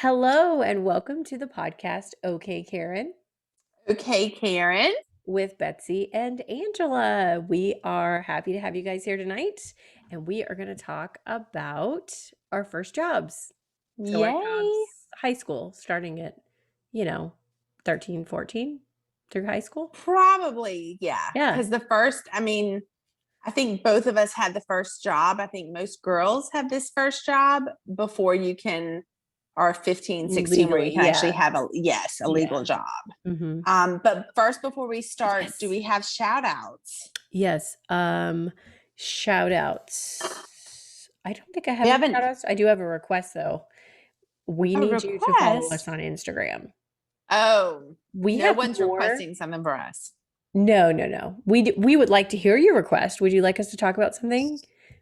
Hello and welcome to the podcast, Okay, Karen, Okay, Karen. with Betsy and Angela. We are happy to have you guys here tonight, and we are going to talk about our first jobs. So, our Yay. jobs, high school, starting at, you know, 13, 14 through high school. Probably, yeah. Yeah. Because I think both of us had the first job. I think most girls have this first job before you can, or 15, 16, where you Legally. can actually Yeah. have a Yeah. legal job. Mm-hmm. But first, before we start, do Yes. we have shout outs? Yes. Shout outs. I don't think I We have any shout haven't outs. I do have a request though. We a need you to follow us request. on Instagram. Oh, We no have one's more. requesting something for us. No, no, no. We would like to hear your request. Would you like us to talk about something?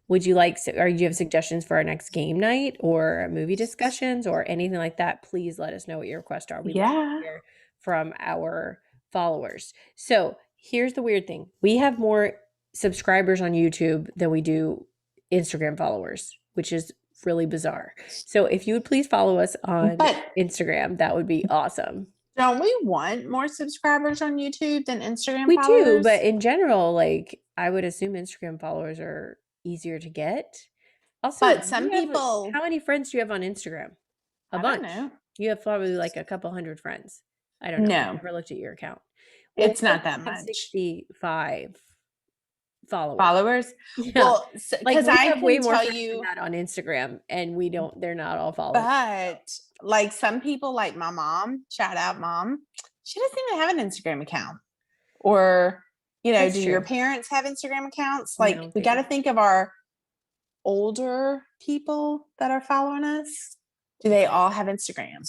Would you like, or do you have suggestions for our next game night or movie discussions or anything like that? Please let us know what your requests are. We love to Yeah. hear from our followers. So here's the weird thing. We have more subscribers on YouTube than we do Instagram followers, which is really bizarre. So if you would please follow us on But Instagram, that would be awesome. don't we want more subscribers on YouTube than Instagram We do, but followers? in general, like I would assume Instagram followers are easier to get. Also, But some you have people, how many friends do you have on Instagram? A I don't bunch. know. You have probably like a couple hundred friends. I don't know. No, Never looked at your account. Well, it's we not only that have much. 65 followers. Followers? Yeah. Well, Like because we I have way can more tell friends than you, that on Instagram and they're not all followers. but like some people, like my mom, shout out mom, she doesn't even have an Instagram account. Or, That's do your true. parents have Instagram accounts? Like, No, we they got to don't. think of our older people that are following us. Do they all have Instagrams?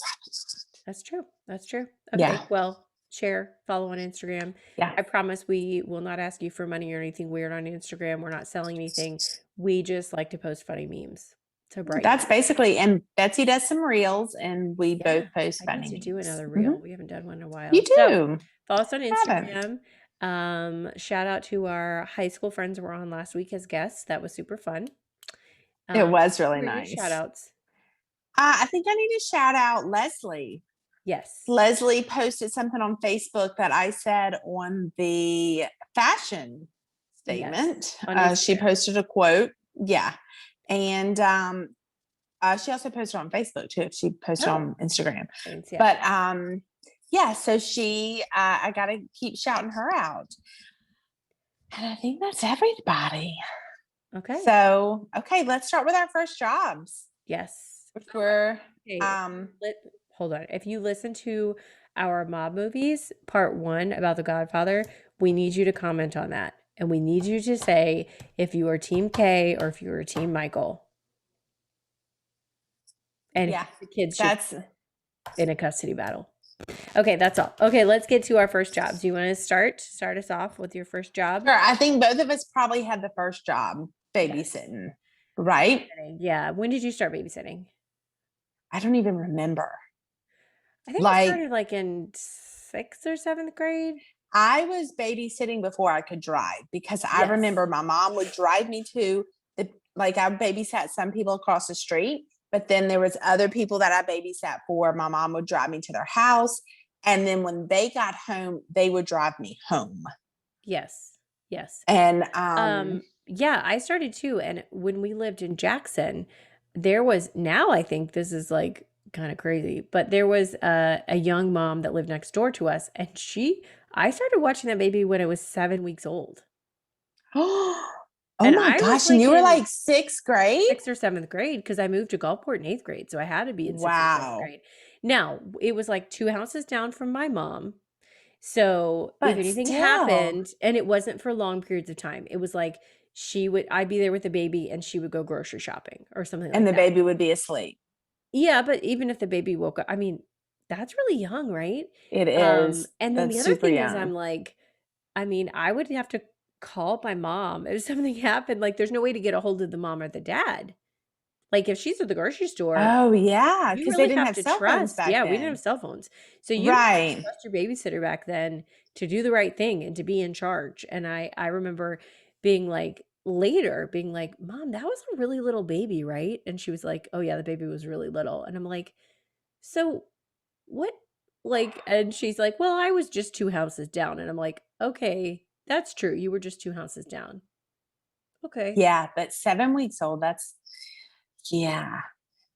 That's true. That's true. Okay. Yeah. Well, share, follow on Instagram. Yeah. I promise we will not ask you for money or anything weird on Instagram. We're not selling anything. We just like to post funny memes to brighten. That's basically, and Betsy does some reels, and we both Yeah. post I need funny to do memes. another Mhm. reel. We haven't done one in a You while. So do. follow us on Haven't. Instagram. Shout out to our high school friends who were on last week as guests. That was super fun. It was Who really are your shout nice. outs? I think I need to shout out Leslie. Yes. Leslie posted something on Facebook that I said on the fashion Yes. statement. On She Instagram. posted a quote. Yeah. And she also posted on Facebook too. She posted Oh, on Instagram. I didn't see it. But yeah, so I got to keep shouting her out. And I think that's everybody. Okay. So, okay, let's start with our first jobs. Yes. Which were, Hey, hold on. If you listen to our mob movies, part one about the Godfather, we need you to comment on that. And we need you to say if you are Team K or if you are Team Michael and who yeah, the kids should that's in a custody battle. Okay, that's all. Okay, let's get to our first jobs. Do you want to start us off with your first job? sure. I think both of us probably had the first job Yes. babysitting, right? Babysitting. Yeah. When did you start babysitting? I don't even remember. I think I Like, started like in sixth or seventh grade. I was babysitting before I could drive because I Yes. remember my mom would drive me to like I babysat some people across the street, but then there was other people that I babysat for. My mom would drive me to their house. And then when they got home, they would drive me home. Yes. Yes. And Yeah, I started too. And when we lived in Jackson, there was now I think this is like kind of crazy, but there was a young mom that lived next door to us, and I started watching that baby when it was 7 weeks old. oh And my I was gosh, and like you were in like sixth grade? sixth or seventh grade because I moved to Gulfport in eighth grade. So I had to be in sixth or seventh Wow. grade. Now, it was like two houses down from my mom. So if But anything still, happened, and it wasn't for long periods of time, it was like I'd be there with the baby and she would go grocery shopping or something and like the that. baby would be asleep. Yeah, but even if the baby woke up, I mean, that's really young, right? It is. And then the That's other super thing is young. I mean, I would have to call my mom if something happened. Like, there's no way to get a hold of the mom or the dad. Like, if she's at the grocery store, Oh, yeah, you because they really didn't have have to cell phones trust. back Yeah, we didn't have then. cell phones. So you really had to Right. trust your babysitter back then to do the right thing and to be in charge. And I remember being like later being like, "Mom, that was a really little baby, right?" And she was like, "Oh yeah, the baby was really little." And I'm like, So what, like, and she's like, well, I was just 2 houses down. And I'm like, okay, that's true. You were just 2 houses down. Okay. Yeah, but 7 weeks old, that's, yeah.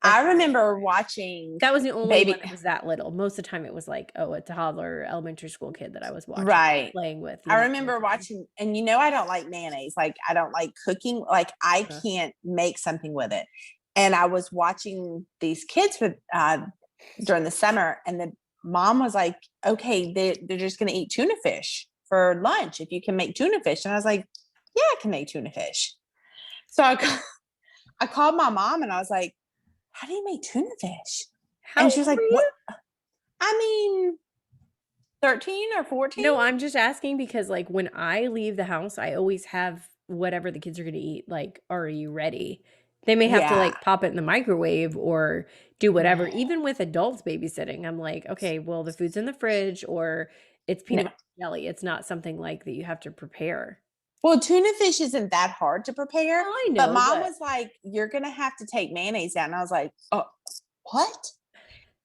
That's I remember watching That was the only one baby, that was that little. Most of the time it was like, oh, a toddler, elementary school kid that I was watching, right. playing with, I the whole remember time. watching, and I don't like mayonnaise. Like, I don't like cooking. Like, I Uh, can't make something with it. And I was watching these kids with during the summer, and the mom was like, "Okay, they're just going to eat tuna fish for lunch if you can make tuna fish." And I was like, "Yeah, I can make tuna fish." So I called my mom and I was like, "How do you make tuna fish?" How And she old was were like, "What?" you? I mean, 13 or 14. No, I'm just asking because, like, when I leave the house, I always have whatever the kids are gonna eat, like, already ready. They may have to, Yeah. like, pop it in the microwave or do whatever. Even with adults babysitting, I'm like, "Okay, well, the food's in the fridge or it's No. peanut butter and jelly." It's not something, like, that you have to prepare. Well, tuna fish isn't that hard to prepare, Well, I but know, mom but was like, "You're gonna have to take mayonnaise out." And I was like, "Oh, what?"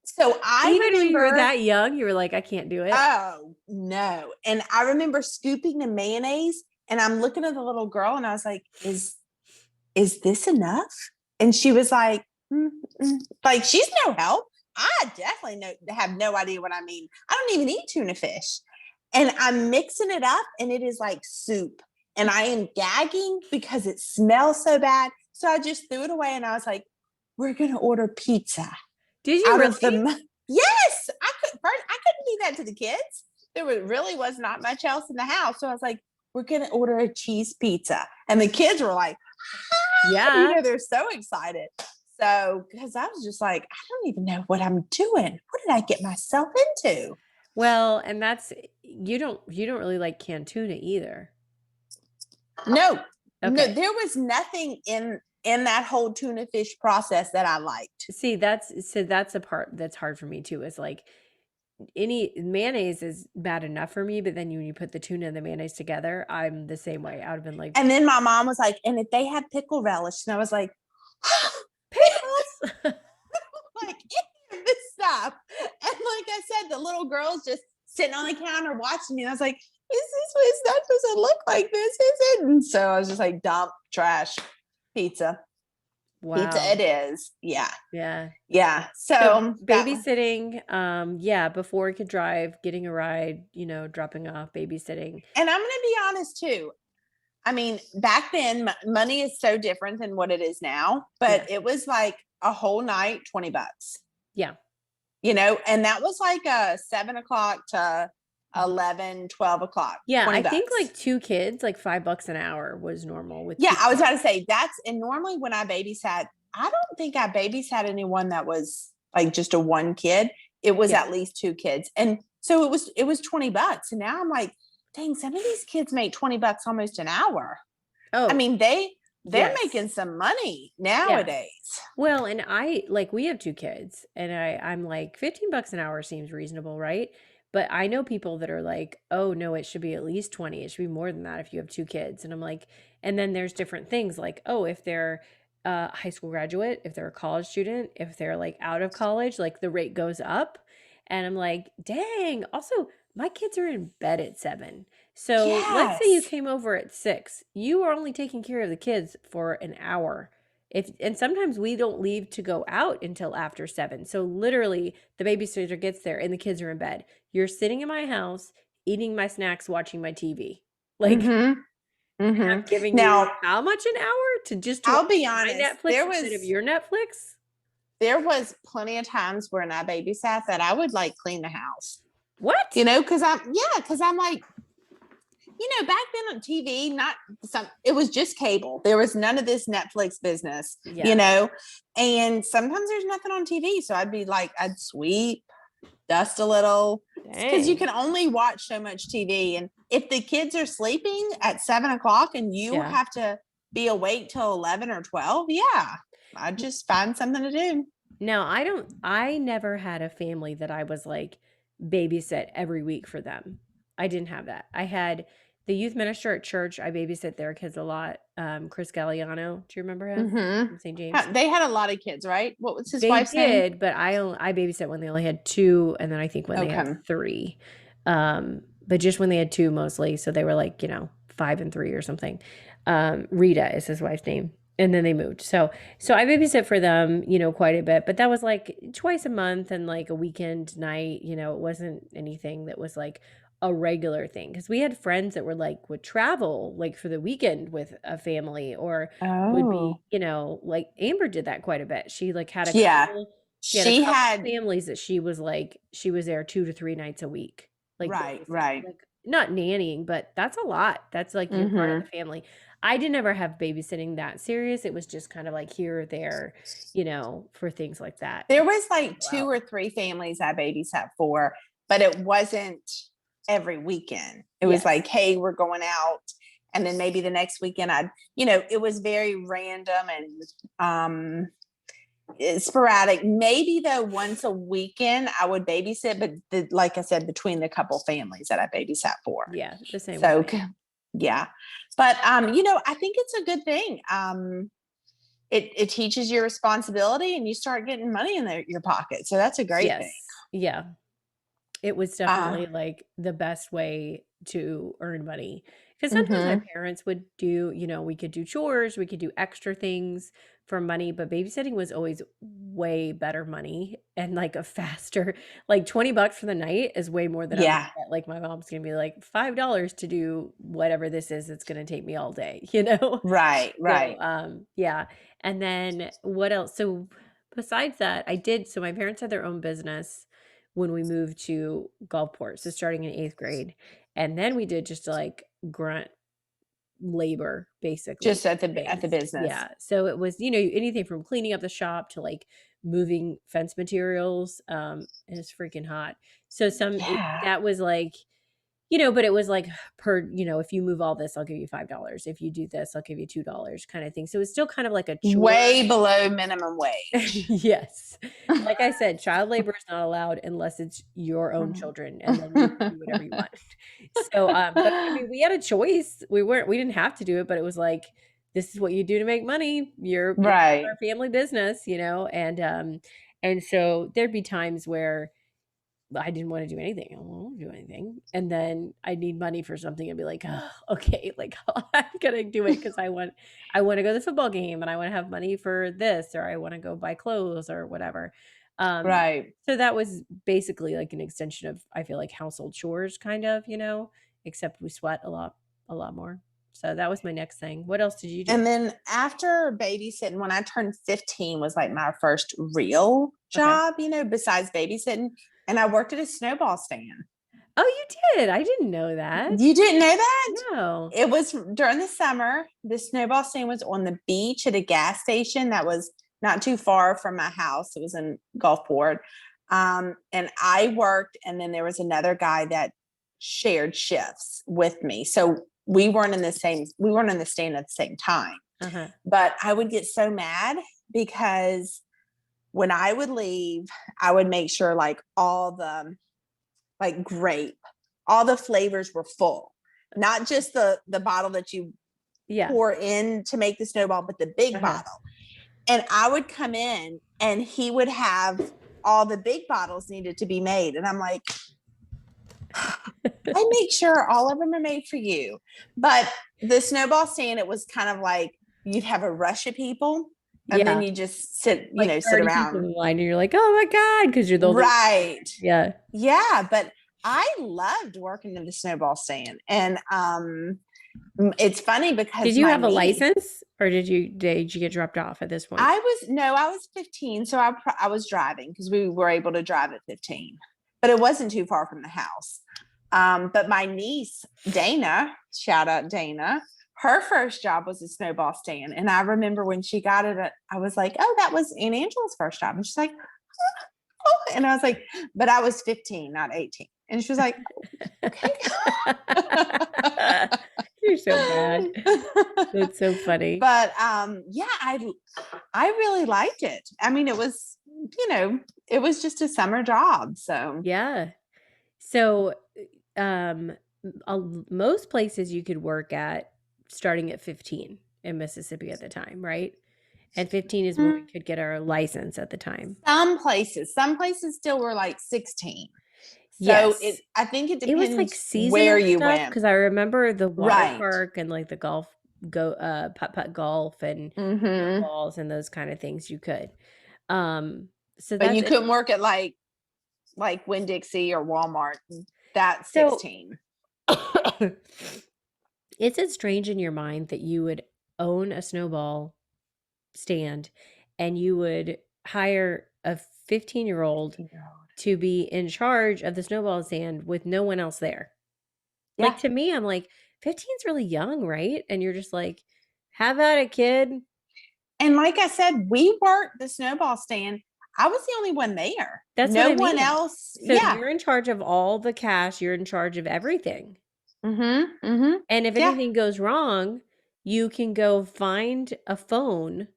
So I even when you were remember, that young, you were like, "I can't do it." oh no. And I remember scooping the mayonnaise and I'm looking at the little girl and I was like, is this enough? And she was like, mm, like, she's no help. I definitely have no idea what I mean. I don't even eat tuna fish. And I'm mixing it up and it is like soup. And I am gagging because it smells so bad. So I just threw it away and I was like, we're going to order pizza Did you out of really? the. Yes, I could. First, I couldn't do that to the kids. Really was not much else in the house. So I was like, we're going to order a cheese pizza. And the kids were like, Yeah. they're so excited. So, because I was just like, I don't even know what I'm doing. What did I get myself into? Well, and that's you don't really like canned tuna either. No, no, Okay. there was nothing in that whole tuna fish process that I liked. See, that's a part that's hard for me too, is like any mayonnaise is bad enough for me, but then when you put the tuna and the mayonnaise together, I'm the same way. I would have been like, And then my mom was like, and if they had pickle relish, and I was like, pickles. like any of this stuff. And like I said, the little girl's just sitting on the counter watching me. And I was like, is this what it's not supposed to look like this, is it? And so I was just like, dump, trash, pizza. Pizza Wow. it is. Yeah. Yeah. Yeah. So So that, babysitting, yeah, before I could drive, getting a ride, dropping off, babysitting. and I'm going to be honest too. I mean, back then, money is so different than what it is now, but Yeah. it was like a whole night, $20. Yeah. And that was like 7 o'clock to Mhm. 11, 12 o'clock, Yeah, 20 I think bucks. like 2 kids, like $5 an hour was normal with Yeah, 2 I was kids. about to say and normally when I babysat, I don't think I babysat anyone that was like just a one kid. It was Yeah. at least two kids. And so it was $20. And now I'm like, dang, some of these kids make $20 almost an hour. I Oh, mean, they're making yes. some money Yeah. nowadays. Well, and we have 2 kids, and I'm like, $15 an hour seems reasonable, right? But I know people that are like, "Oh, no, it should be at least 20. It should be more than that if you have 2 kids." And I'm like, and then there's different things like, oh, if they're a high school graduate, if they're a college student, if they're like out of college, like the rate goes up. And I'm like, "Dang." Also, my kids are in bed at 7. So, let's say you Yes. came over at 6. You are only taking care of the kids for an hour. If and sometimes we don't leave to go out until after 7. So literally the babysitter gets there and the kids are in bed. You're sitting in my house, eating my snacks, watching my TV. Like, Mm-hmm. and Mm-hmm. I'm giving you Now, how much an hour to watch I'll be my honest, Netflix instead of your Netflix? there was plenty of times when I babysat that I would like clean the house. What? Because I'm like, back then on TV, not some, it was just cable. There was none of this Netflix business, Yeah. and sometimes there's nothing on TV. So I'd be like, I'd sweep, dust a little, because you Dang. can only watch so much TV. And if the kids are sleeping at 7 o'clock and you Yeah. have to be awake till 11 or 12, yeah, I'd just find something to do. Now, I never had a family that I was like babysit every week for them. I didn't have that. I had the youth minister at church, I babysit their kids a lot. Chris Galliano, do you remember him Mm-hmm. from St. James? They had a lot of kids, right? What was his They wife's name? did, but I babysit when they only had 2, and then I think when they had Okay. 3. But just when they had 2 mostly, so they were like, 5 and 3 or something. Rita is his wife's name, and then they moved. So I babysit for them, quite a bit, but that was like twice a month and like a weekend night, it wasn't anything that was like a regular thing because we had friends that were like would travel like for the weekend with a family or would be, Oh, like Amber did that quite a bit. She like had a yeah. couple she had a She couple had, families that she was there 2 to 3 nights a week, like right, babysitting. right. Like not nannying, but that's a lot. That's like you're part of Mm-hmm. the family. I didn't ever have babysitting that serious. It was just kind of like here or there, for things like that. There was like Go two out. or three families I babysat for, but it wasn't every weekend. It was Yes. like, hey, we're going out. And then maybe the next weekend it was very random and sporadic. Maybe though once a weekend I would babysit, but like I said, between the couple families that I babysat for. Yeah, the same with So me. yeah. But I think it's a good thing. It teaches you responsibility and you start getting money in your pocket. So that's a great thing. Yes. Yeah. It was Uh, definitely, like, the best way to earn money. Because sometimes my mm-hmm. parents would do we could do chores, we could do extra things for money, but babysitting was always way better money and, like, a faster like, $20 for the night is way more than I'm gonna Yeah. get, like, my mom's gonna be like, "$5 to do whatever this is, it's gonna take me all day," you know? Right. So, Right. yeah, and then what else? So, besides that, so my parents had their own business when we moved to Gulfport, so starting in 8th grade, and then we did just, like, grunt labor, basically, Just at the things. business. Yeah, so it was, anything from cleaning up the shop to, like, moving fence materials, and it's freaking hot. So Yeah. that was, like, but it was like if you move all this, I'll give you $5. If you do this, I'll give you $2 kind of thing. So it's still kind of like a chore. Way below minimum wage. Yes. Like I said, child labor is not allowed unless it's your own children, and then you can do whatever you want. So, but I mean, we had a choice. We didn't have to do it, but it was like, this is what you do to make money. You're Right. our family business, and so there'd be times where I didn't want to do anything. I don't want to do anything. And then I need money for something and be like, oh, okay, like I'm gonna do it because I want to go to the football game and I want to have money for this or I want to go buy clothes or whatever. Um, Right. so that was basically like an extension of I feel like household chores kind of, except we sweat a lot more. So that was my next thing. What else did you do? And then after babysitting, when I turned 15 was like my first real Okay. job, besides babysitting. And I worked at a snowball stand. Oh, you did. I didn't know that. You didn't know that? No. It was during the summer. The snowball stand was on the beach at a gas station that was not too far from my house. It was in Gulfport. And I worked, and then there was another guy that shared shifts with me. So we weren't in the stand at the same time. Uh-huh. But I would get so mad because when I would leave, I would make sure like all the like grape, all the flavors were full, not just the bottle that you Yeah. pour in to make the snowball, but the big Uh-huh. bottle. And I would come in and he would have all the big bottles needed to be made. And I'm like, I make sure all of them are made for you. But the snowball stand, it was kind of like you'd have a rush of people and then Yeah. you just sit, Like sit 30 people around. in line and you're like, "Oh my god," because 'cause you're the only Right. Yeah. Yeah. But I loved working in the snowball stand. And it's funny Did because you my have a niece, license or did you get dropped off at this point? I was 15. So I was driving because we were able to drive at 15, but it wasn't too far from the house. But my niece, Dana, shout out Dana, her first job was a snowball stand. And I remember when she got it, I was like, oh, that was Aunt Angela's first job. And she's like, oh, and I was like, but I was 15, not 18. And she was like, okay. You're so bad. That's so funny. But yeah, I really liked it. I mean, it was just a summer job. So Yeah. So, most places you could work at starting at 15 in Mississippi at the time, right? And 15 is when we Mm, could get our license at the time. some places still were like 16. So Yes. I think it It was like depends where seasonal you stuff went. because I remember the water Right. park and like the putt-putt golf and Hmm. balls and those kind of things you could. Um, so But that's you it. couldn't work at like Winn Dixie or Walmart. That's So 16. is it strange in your mind that you would own a snowball stand and you would hire a 15-year-old 15-year-old. to be in charge of the snowball stand with no one else there? Like, Yeah. to me, I'm like, 15's really young, right? And you're just like, "Have at it, kid." And like I said, we worked the snowball stand. I was the only one there. That's what No I one mean. else. So Yeah. you're in charge of all the cash, you're in charge of everything. Mm-hmm. Mm-hmm. And if Yeah. anything goes wrong, you can go find a phone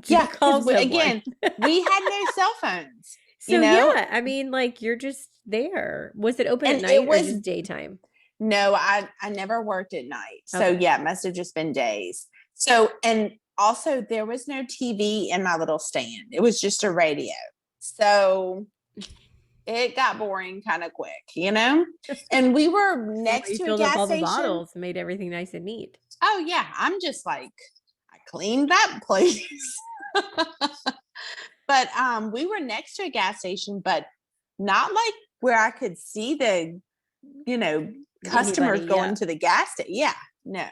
to Yeah. call Because someone. again, we had no cell phones, So, yeah, I mean, like, you're just there. Was it open at and it night or was just daytime? no, I never worked at night. So Okay. yeah, it must have just been days. So and also there was no TV in my little stand. It was just a radio. So it got boring kind of quick. And we were That's why next you to a filled up gas all the station. bottles and made everything nice and neat. Oh yeah, I'm just like I cleaned that place. But we were next to a gas station, but not like where I could see the, you know, Anybody, customers going yeah. to the gas station. Yeah, no.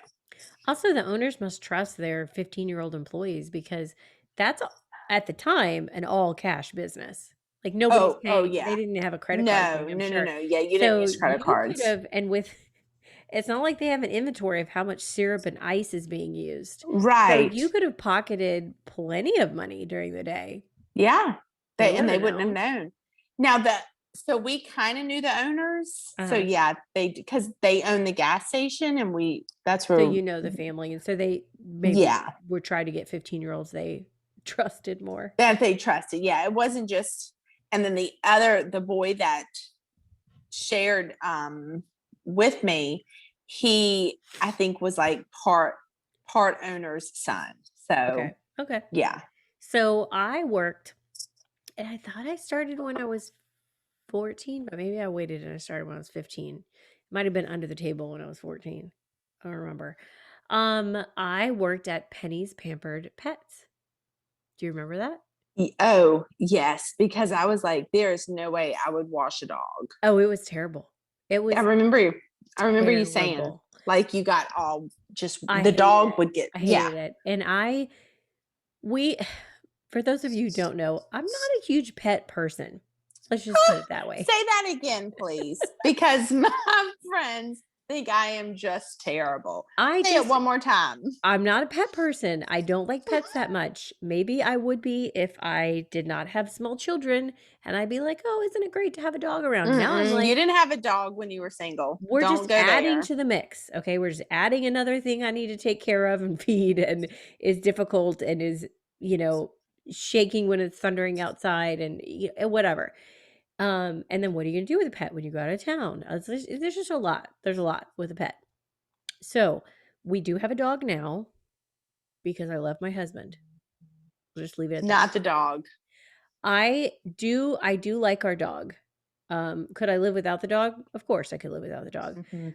Also, the owners must trust their 15-year-old employees because that's at the time an all cash business. Like nobody's Oh paying. They yeah. didn't have a credit card No, thing, I'm no, no, sure. no. Yeah, you didn't So use credit you could cards. have, and with it's not like they have an inventory of how much syrup and ice is being used. So Right. you could have pocketed plenty of money during the day. Yeah. They They wouldn't have wouldn't have known. known. Now the so we kind of knew the owners. So Uh-huh. yeah, they because they own the gas station and we that's So where you know the family, and so they maybe yeah, were trying to get 15-year-olds they trusted more. that they trusted. Yeah, it wasn't just and then the boy that shared with me, he I think was like part owner's son. Okay. So Okay. yeah. So I worked, and I thought I started when I was 14, but maybe I waited and I started when I was 15. It might have been under the table when I was 14. I don't remember. I worked at Penny's Pampered Pets. Do you remember that? Oh, yes, because I was like, there is no way I would wash a dog. Oh, it was terrible. It I was remember you. I remember you saying terrible. like you got all just I the hated dog it. would get I yeah. hated it. And we, for those of you who don't know, I'm not a huge pet person. Let's just put it that way. Say that again, please, because my friends think I am just terrible. I Say it just one more time. I'm not a pet person. I don't like pets that much. Maybe I would be if I did not have small children and I'd be like, "Oh, isn't it great to have a dog around?" Now I'm Mm-mm, you like, didn't have a dog when you were single. we're Don't just go adding there. to the mix. Okay, we're just adding another thing I need to take care of and feed and is difficult and is, you know, shaking when it's thundering outside and whatever. And then what are you going to do with a pet when you go out of town? There's just a lot. There's a lot with a pet. So, we do have a dog now because I love my husband. We'll just leave it at that. Not the dog. I do like our dog. Could I live without the dog? Of course I could live without the dog. Mhm.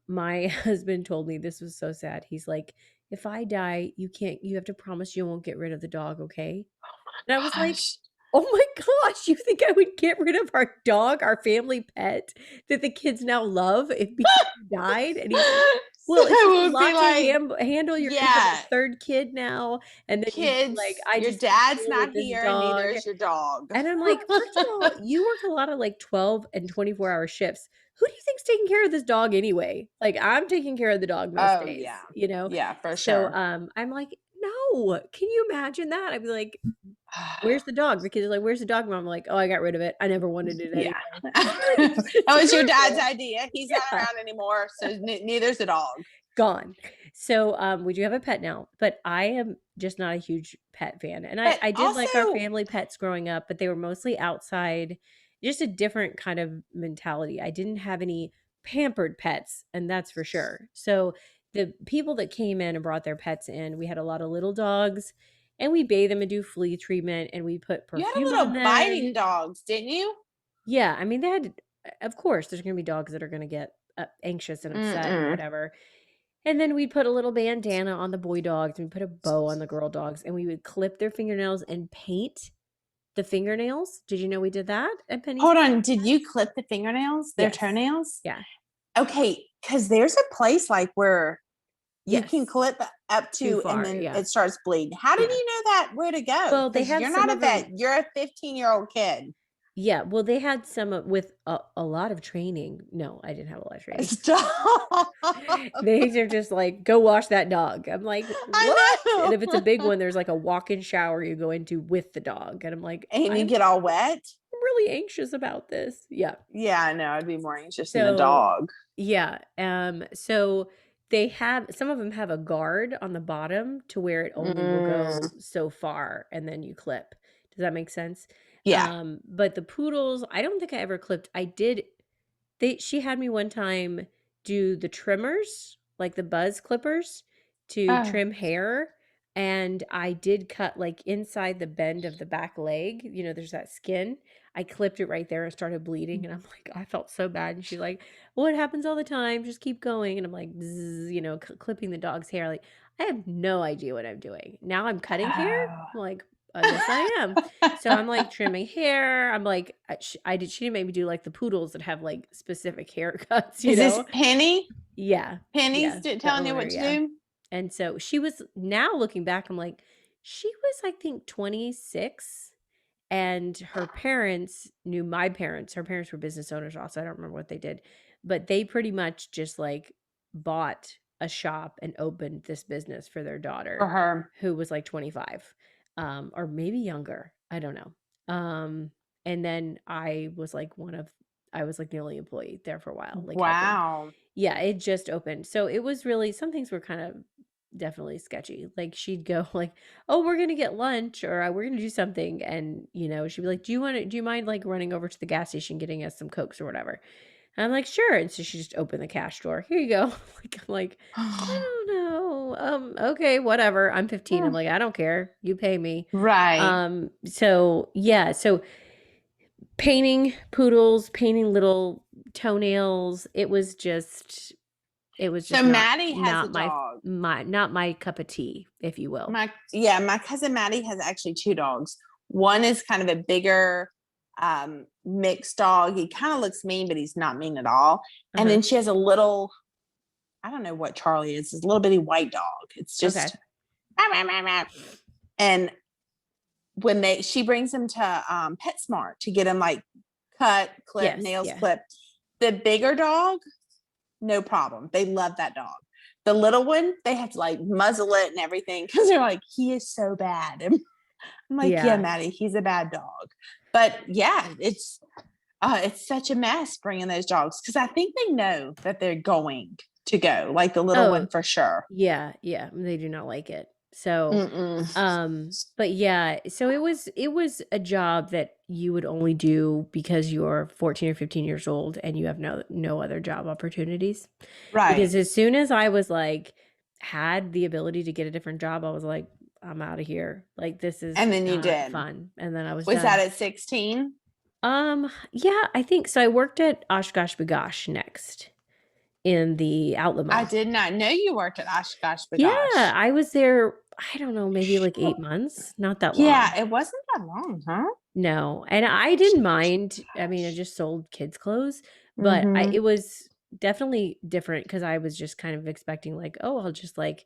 My husband told me this was so sad. He's like, "If I die, you have to promise you won't get rid of the dog, okay?" And I was like, Gosh. "Oh my gosh, you think I would get rid of our dog, our family pet that the kids now love if because he died?" And he's like, So "Well, it's just it a would be lot to like, handle. You're gonna have a yeah, third kid now, and then you'd be like, kids, 'I your just can't dad's deal with not this here, and neither dog.'" is your dog. And I'm like, "First of all, you work a lot of, like, 12 and 24-hour shifts. Who do you think's taking care of this dog anyway? Like, I'm taking care of the dog most Oh days, yeah. you know?" Yeah, for So, sure. I'm like, "No, can you imagine that?" I'd be like, "Where's the dog?" The kids are like, "Where's the dog, mom?" I'm like, "Oh, I got rid of it. I never wanted it Yeah. anyway." Like, That it's just was your dad's terrible. idea. He's not Yeah, around anymore, so neither's the dog. gone. So, we do have a pet now, but I am just not a huge pet fan, and I But I did like our also, family pets growing up, but they were mostly outside, just a different kind of mentality. I didn't have any pampered pets, and that's for sure. So the people that came in and brought their pets in, we had a lot of little dogs, and we bathe them and do flea treatment, and we put You had perfume a on little them. biting dogs, didn't you? Yeah, I mean, they had of course, there's gonna be dogs that are gonna get, anxious and upset and Mm-mm. whatever, and then we'd put a little bandana on the boy dogs, and we put a bow on the girl dogs, and we would clip their fingernails and paint the fingernails. Did you know we did that at Penny's? Hold on. Did you clip the fingernails, their Yes. toenails? Yeah. Okay, because there's a place like where you can Yes. clip up Too to and far, then yeah. it starts bleeding. How did Yeah. you know that where to go? Well, they Because had you're some not a of them. vet. You're a 15-year-old kid. Yeah, well, they had some with a lot of training. No, I didn't have a lot of training. Stop. They are just like, "Go wash that dog." I'm like, "What?" I And know. if it's a big one, there's like a walk-in shower you go into with the dog, and I'm like, And you "I'm get all wet. really anxious about this." Yeah. Yeah, I know. I'd be more anxious than the So, dog. yeah, so they have some of them have a guard on the bottom to where it only will Mm, go so far, and then you clip. Does that make sense? yeah. But the poodles, I don't think I ever clipped. I did she had me one time do the trimmers, like the buzz clippers to Oh. trim hair, and I did cut, like, inside the bend of the back leg, there's that skin. I clipped it right there and started bleeding, and I'm like, I felt so bad, and she's like, "Well, it happens all the time, just keep going," and I'm like, "Bzz," clipping the dog's hair, like, I have no idea what I'm doing. Now I'm cutting hair? Oh. I'm like, "I guess I am." So I'm like trimming hair. I'm like, she didn't make me do like the poodles that have like specific haircuts, Is this Penny? Yeah. Penny's Yeah. The telling you owner. what to Yeah. do? And so she was now looking back, I'm like, she was, I think, 26, and her parents knew my parents. Her parents were business owners also. I don't remember what they did, but they pretty much just like bought a shop and opened this business for their For daughter, her. who was like 25, or maybe younger. I don't know. And then I was like the only employee there for a while, like helping. Wow. Yeah, it just opened. So it was really, some things were kind of definitely sketchy. Like she'd go like, "Oh, we're gonna get lunch," or "We're gonna do something," and she'd be like, Do you mind like running over to the gas station getting us some Cokes or whatever?" And I'm like, "Sure." And so she just opened the cash drawer. "Here you go." I'm like, I don't know. Okay, whatever. I'm 15. I'm like, I don't care. You pay me. Right. So yeah, so painting poodles, painting little toenails, it was just So not Maddie has a not my dog. not my cup of tea, if you will. My cousin Maddie has actually two dogs. One is kind of a bigger mixed dog. He kind of looks mean, but he's not mean at all. And Uh-huh. then she has a little, I don't know what Charlie is, this little bitty white dog. It's Okay. just and when she brings him to PetSmart to get him like cut, clip, Yes, nails yeah. clipped. The bigger dog, no problem. They love that dog. The little one, they have to like muzzle it and everything because they're like, he is so bad. And I'm like, yeah, Yeah. Maddie, he's a bad dog. But yeah, it's such a mess bringing those dogs because I think they know that they're going to go, like the little Oh, one for sure. yeah, yeah, they do not like it. So, Mm-mm. but yeah, so it was a job that you would only do because you're 14 or 15 years old and you have no other job opportunities. Right. Because as soon as I was like had the ability to get a different job, I was like, I'm out of here. Like this is And then you not did. fun. And then I was Was that done. at 16? Yeah, I think so. I worked at Oshkosh Bagosh next in the outlet I mall. did not know you worked at Oshkosh Yeah, Bagosh. I was there, I don't know, maybe like 8 months, not that long. Yeah, it wasn't that long, huh? No, and I didn't mind. I mean, I just sold kids clothes, but Mm-hmm. it was definitely different because I was just kind of expecting like, "Oh, I'll just like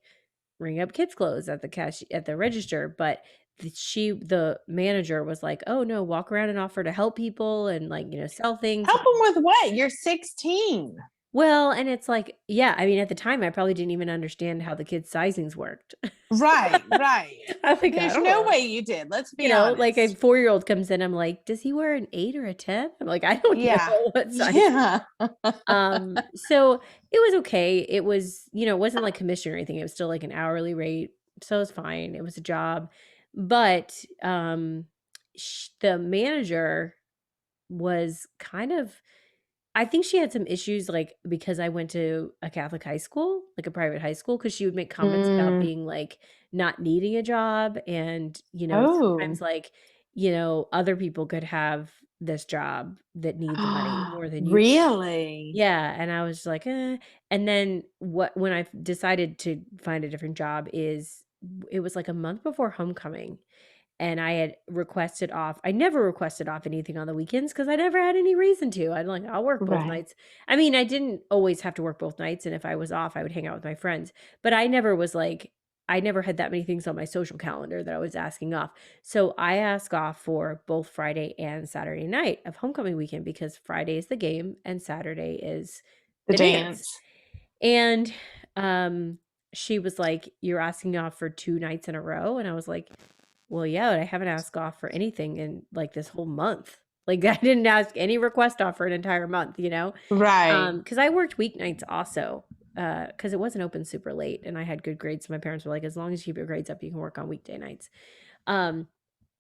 ring up kids clothes at the register," but the manager was like, "Oh, no, walk around and offer to help people and like, sell things." Help them with what? You're 16. Well, and it's like, yeah, I mean, at the time, I probably didn't even understand how the kids' sizings worked. Right, right. I'm like, I There's don't no know. way you did. Let's be Like a honest. 4-year-old comes in, I'm like, "Does he wear an 8 or a 10?" I'm like, "I don't Yeah. know what size." Yeah. So it was okay. It was, it wasn't like commission or anything. It was still like an hourly rate. So it was fine. It was a job. But the manager was kind of I think she had some issues, like, because I went to a Catholic high school, like a private high school, because she would make comments about Mm. being, like, not needing a job and, Oh, sometimes, like, other people could have this job that need the money more than you do. really? Yeah, and I was like, "Eh," and then when I decided to find a different job it was, like, a month before homecoming, and I had requested off. I never requested off anything on the weekends because I never had any reason to. I'm like, I'll work both Right. nights. I mean, I didn't always have to work both nights, and if I was off, I would hang out with my friends. But I never was like, I never had that many things on my social calendar that I was asking off. So I asked off for both Friday and Saturday night of homecoming weekend because Friday is the game and Saturday is The the dance. dance. And um she was like, "You're asking off for 2 nights in a row?" And I was like, well, yeah, but I haven't asked off for anything in, like, this whole month. Like, I didn't ask any request off for an entire month, you know? Right. Because I worked weeknights also, because it wasn't open super late, and I had good grades, so my parents were like, "As long as you keep your grades up, you can work on weekday nights." Um,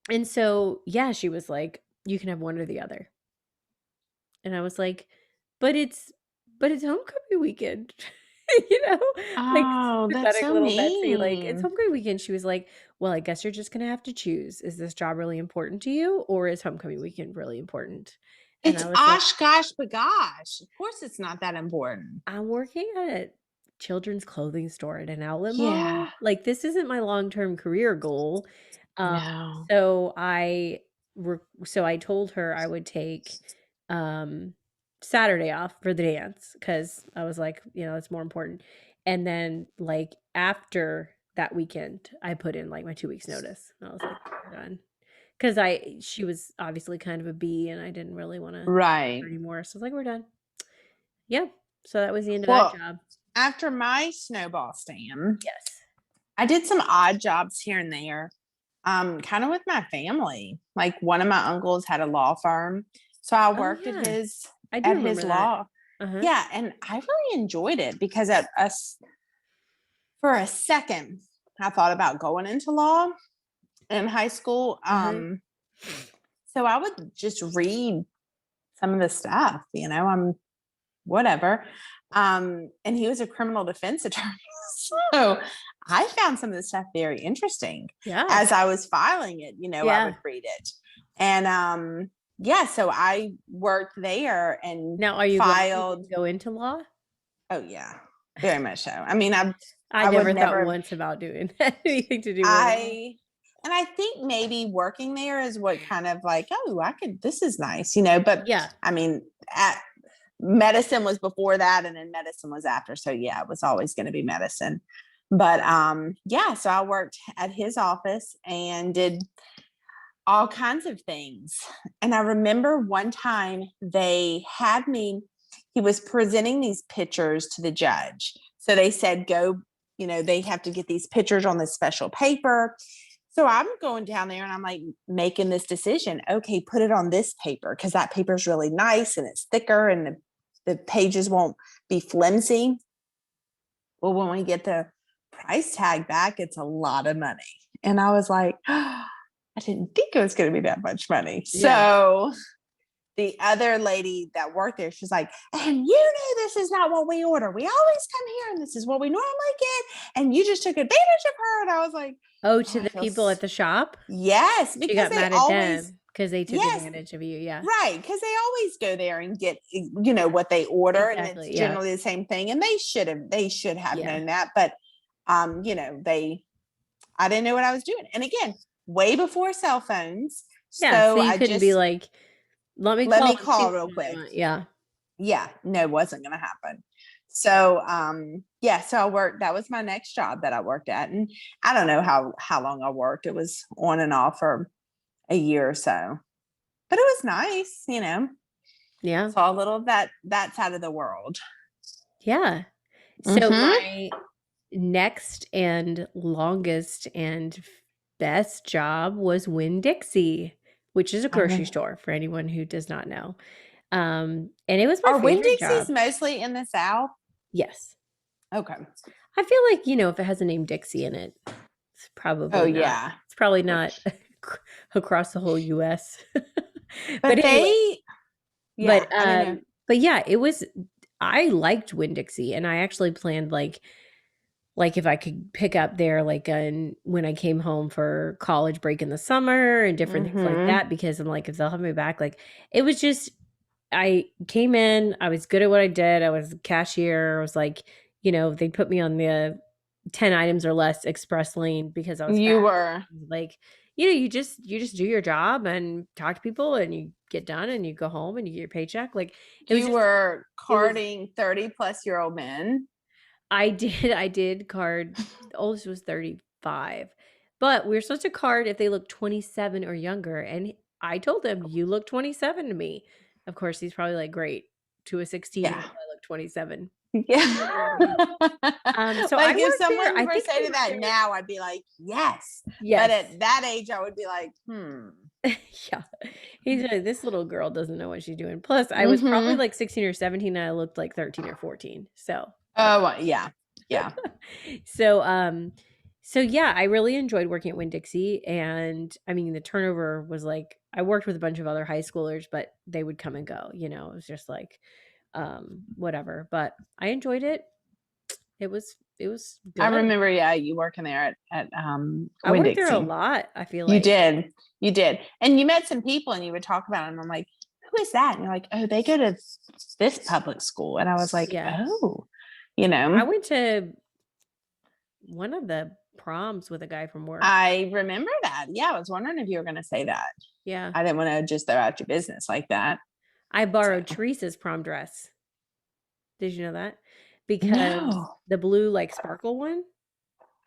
and so, yeah, she was like, "You can have one or the other." And I was like, "But it's homecoming weekend." You know? Like, Oh, that's sympathetic so little Betsy, like, "It's mean. homecoming weekend." She was like, "Well, I guess you're just gonna have to choose. Is this job really important to you, or is homecoming weekend really important?" And It's I was like, Osh gosh bagosh. Of course it's not that important. I'm working at a children's clothing store at an outlet Yeah. mall. Like, this isn't my long-term career goal. Um, No. so I told her I would take, um, Saturday off for the dance because I was like, "It's more important." And then, like, after that weekend, I put in, like, my 2 weeks notice. And I was like, "We're done." 'Cause she was obviously kind of a bee, and I didn't really wanna Right. anymore. So I was like, "We're done." Yeah. So that was the end of that Well, job. after my snowball stand, Yes. I did some odd jobs here and there, kind of with my family. Like one of my uncles had a law firm, so I Oh, worked yeah. I do at his remember that. law. Uh-huh. Yeah, and I really enjoyed it because at us for a second, I thought about going into law in high school. Uh-huh. So I would just read some of the stuff, I'm whatever. And he was a criminal defense attorney. So I found some of the stuff very interesting. Yeah. As I was filing it, I would Yeah. read it. And yeah, so I worked there and Now are you glad you filed. didn't go into law? Oh yeah, very much so. I mean, I I would never thought never once about doing anything to do with law. I and I think maybe working there is what kind of like, oh, I could this is nice, but Yeah. I mean, at medicine was before that and then medicine was after. So yeah, it was always going to be medicine. But yeah, so I worked at his office and did all kinds of things. And I remember one time they had me, he was presenting these pictures to the judge. So they said, go, they have to get these pictures on this special paper. So I'm going down there and I'm like making this decision. Okay, put it on this paper because that paper is really nice and it's thicker and the pages won't be flimsy. Well, when we get the price tag back, it's a lot of money. And I was like, oh, I didn't think it was going to be that much money. Yeah. So the other lady that worked there, she's like, and you know, this is not what we order. We always come here and this is what we normally get. And you just took advantage of her. And I was like, Oh, oh, to I the feel, people at the shop? yes, She because got they mad at always, them because they took yes, advantage of you, yeah. right. Because they always go there and get, what they order. And it's Exactly, yeah. generally the same thing. And they should have Yeah. known that. But, I didn't know what I was doing. And again, way before cell phones. Yeah, so So you I couldn't be just like, "Let me let call me and see call which real one they quick. want." Yeah. Yeah, no, it wasn't going to happen. So, yeah, so I worked, that was my next job that I worked at. And I don't know how long I worked. It was on and off for a year or so, but it was nice, Yeah. saw a little of that side of the world. Yeah. So Mm-hmm. my next and longest and best job was Winn-Dixie, which is a grocery store for anyone who does not know. And it was my Are Winn favorite Dixies job. mostly in the South? Yes. Okay. I feel like, if it has a name Dixie in it, it's Oh, probably not. yeah. It's probably not across the whole US. But But anyway, they, but, yeah, I don't know. But yeah, it was I liked Winn-Dixie, and I actually planned, like, if I could pick up there, like, when I came home for college break in the summer and different things like Mhm. that, because I'm like, if they'll have me back, like, it was just I came in, I was good at what I did, I was a cashier, I was like, they put me on the 10 items or less express lane because I was fast. You were Like, you just do your job and talk to people and you get done and you go home and you get your paycheck. Like, it was you just were it was courting 30-plus-year-old men. I did card the oldest was 35, but we're supposed to card if they look 27 or younger, and I told him, "You look 27 to me." Of course, he's probably like, "Great. To a 16 Yeah. year old, I look 27." Yeah. So I Like, if worked there. someone I were to think I say to worked that there. now, I'd be like, "Yes." But Yes. at that age, I would be like, "Hmm." Yeah. He's like, "This little girl doesn't know what she's doing." Plus, I was probably Mhm. like 16 or 17, and I looked like 13 or 14. So, yeah. Oh, yeah. Yeah. So, yeah, I really enjoyed working at Winn-Dixie, and, I mean, the turnover was like I worked with a bunch of other high schoolers, but they would come and go, it was just like, whatever, but I enjoyed it. It was I good. remember, yeah, you working there at I worked there a Winn-Dixie. lot, I feel You like. did. You did. And you met some people and you would talk about them. I'm like, "Who is that?" And you're like, "Oh, they go to this public school." And I was like, Yeah. "Oh," you know. I went to one of the proms with a guy from work. I remember that. Yeah, I was wondering if you were gonna say that. Yeah. I didn't wanna just throw out your business like that. I So borrowed Teresa's prom dress. Did you know that? Because no. the blue, like, sparkle one,